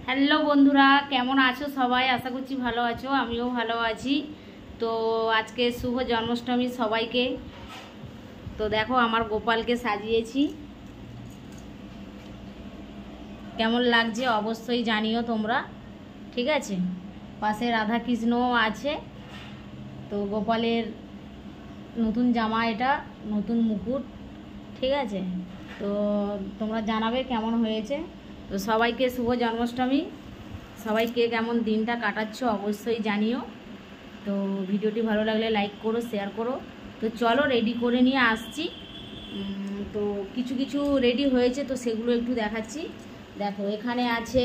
Hello বন্ধুরা, কেমন আছো সবাই? আশা করছি ভালো আছো, আমিও ভালো আছি। তো আজকে শুভ জন্মাষ্টমী সবাইকে। তো দেখো আমার গোপালকে সাজিয়েছি, কেমন লাগছে অবশ্যই জানিও তোমরা, ঠিক আছে? পাশে রাধা কৃষ্ণও আছে। তো গোপালের নতুন জামা, এটা নতুন মুকুট, ঠিক আছে? তো তোমরা জানাবে কেমন হয়েছে। তো সবাইকে শুভ জন্মাষ্টমী। সবাইকে কেমন দিনটা কাটাচ্ছ অবশ্যই জানিও। তো ভিডিওটি ভালো লাগলে লাইক করো, শেয়ার করো। তো চলো রেডি করে নিয়ে আসছি। তো কিছু কিছু রেডি হয়েছে, তো সেগুলো একটু দেখাচ্ছি। দেখো এখানে আছে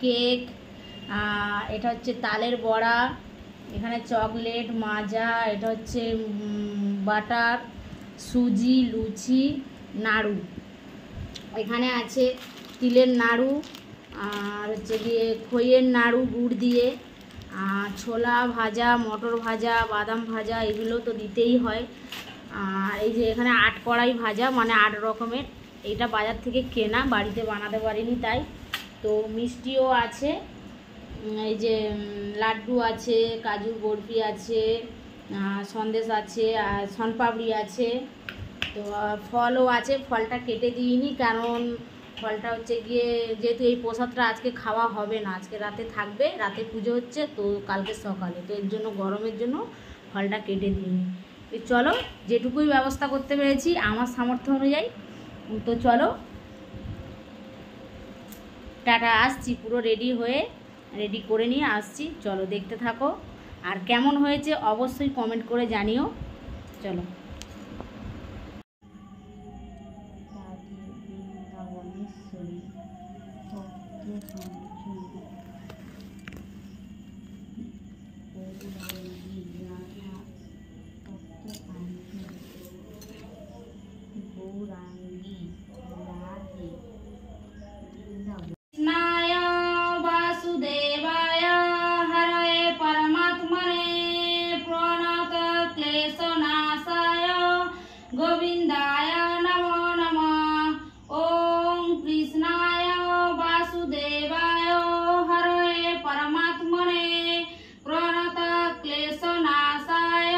কেক, এটা হচ্ছে তালের বড়া, এখানে চকলেট, মাজা, এটা হচ্ছে বাটার, সুজি, লুচি, নাড়ু। এখানে আছে তিলের নাড়ু, আর হচ্ছে গিয়ে খইয়ের নাড়ু গুড় দিয়ে, ছোলা ভাজা, মটর ভাজা, বাদাম ভাজা, এগুলো তো দিতেই হয়। আর এই যে এখানে 8 কড়াই ভাজা, মানে 8 রকমের। এইটা বাজার থেকে কেনা, বাড়িতে বানাতে পারিনি তাই। তো মিষ্টিও আছে, এই যে লাড্ডু আছে, কাজুর বরফি আছে, সন্দেশ আছে, আর শনপাপড়ি আছে। তো ফলও আছে, ফলটা কেটে দিইনি, কারণ ফলটা হচ্ছে গিয়ে যেহেতু এই প্রসাদটা আজকে খাওয়া হবে না, আজকে রাতে থাকবে, রাতে পুজো হচ্ছে তো কালকে সকালে, তো এর জন্য গরমের জন্য ফলটা কেটে দিইনি। তো চলো যেটুকুই ব্যবস্থা করতে পেরেছি আমার সামর্থ্য অনুযায়ী। তো চলো টাটা, আসছি পুরো রেডি হয়ে, রেডি করে নিয়ে আসছি। চলো দেখতে থাকো, আর কেমন হয়েছে অবশ্যই কমেন্ট করে জানিও। চলো। गोविंदाय नमो नमः। ओम कृष्णाय वासुदेवाय हरये परमात्मने प्रणत क्लेशनाशाय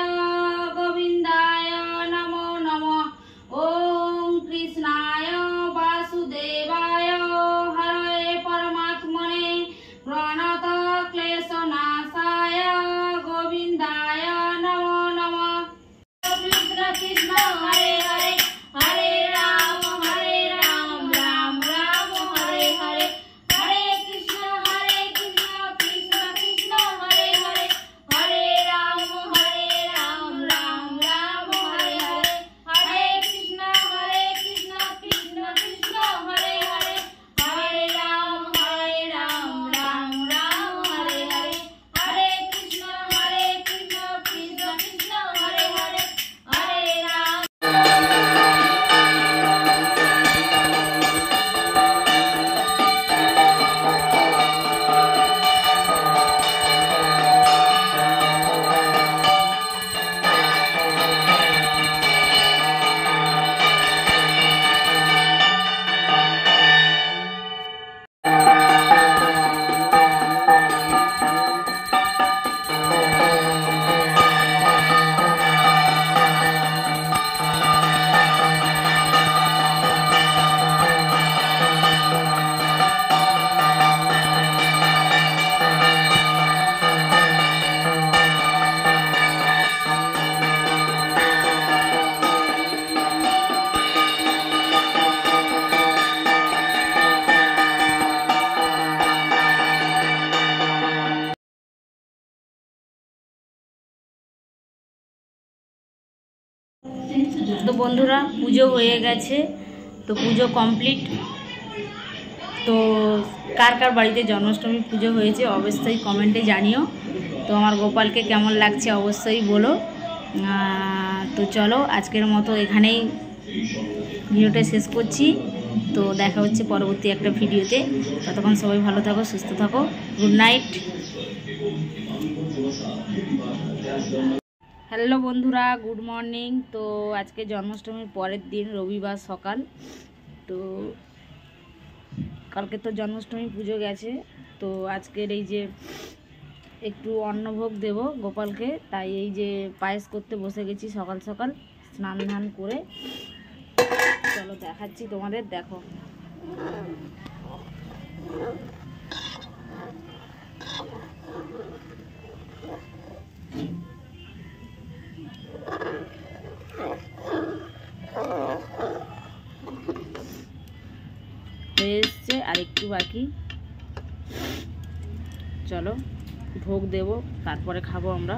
गोविंदाय नमो नमः। ओम कृष्णाय वासुदेवाय हरये परमात्मने प्रणत क्लेशनाशाय गोविंदाय नमो नमः। कृष्ण हरे हरे, हरे राम राम राम हरे हरे, हरे कृष्ण कृष्ण कृष्ण हरे हरे, हरे राम राम राम हरे हरे, हरे कृष्ण कृष्ण कृष्ण हरे हरे, हरे राम राम राम हरे हरे, हरे कृष्ण कृष्ण कृष्ण हरे हरे, हरे राम। তো বন্ধুরা পুজো হয়ে গেছে, তো পুজো কমপ্লিট। তো কার কার বাড়িতে জন্মাষ্টমী পুজো হয়েছে অবশ্যই কমেন্টে জানিও। তো আমার গোপালকে কেমন লাগছে অবশ্যই বলো। তো চলো আজকের মতো এখানেই ভিডিওটা শেষ করছি। তো দেখা হচ্ছে পরবর্তী একটা ভিডিওতে। ততক্ষণ সবাই ভালো থাকো, সুস্থ থাকো। Good night. হ্যালো বন্ধুরা, গুড মর্নিং। তো আজকে জন্মাষ্টমীর পরের দিন, রবিবার সকাল। তো কালকে তো জন্মাষ্টমী পুজো গেছে, তো আজকের এই যে একটু অন্নভোগ দেব গোপালকে, তাই এই যে পায়েস করতে বসে গেছি সকাল সকাল স্নান ধান করে। চলো দেখাচ্ছি তোমাদের, দেখো। হয়ে এসছে, আর একটু বাকি। চলো ভোগ দেব, তারপরে খাবো আমরা।